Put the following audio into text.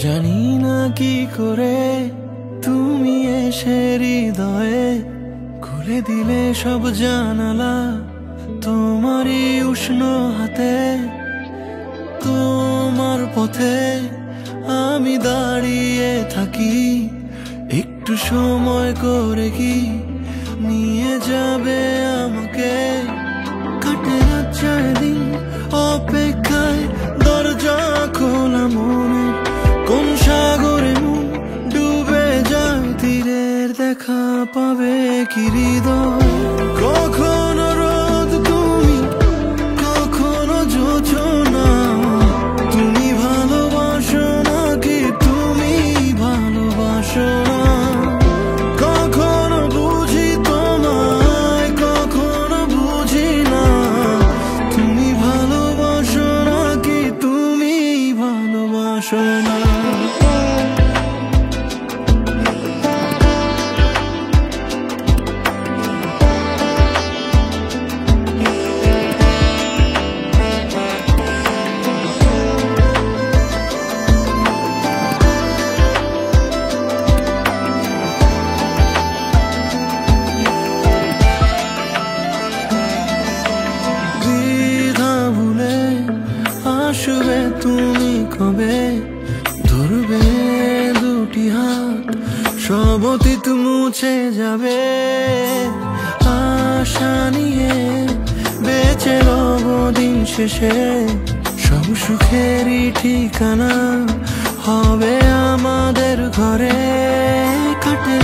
জানি না কি করে তুমি এসে হৃদয়ে খুলে দিলে সব জানালা তোমারই উষ্ণ হাতে। তোমার পথে আমি দাঁড়িয়ে থাকি, একটু সময় করে কি নিয়ে যাবে আমাকে। কাটে না চারদিন অপেক্ষায়, দরজা খোলা মনে, কোন সাগরে মন ডুবে যায়, তীরের দেখা পাবে কি হৃদয়। কখনো রোদ তুমি, কখনো জোছনা, তুমি ভালোবাসো নাকি তুমি ভালোবাসো না। কখনো বুঝি তোমায়, কখনো বুঝি না, তুমি ভালোবাসো নাকি তুমি ভালোবাসো না। আসবে তুমি কবে, ধরবে দুটি হাত, সব অতীত মুছে যাবে। আশা নিয়ে বেঁচে রব দিন শেষে, সব সুখেরই ঠিকানা হবে আমাদের ঘরে। কাটে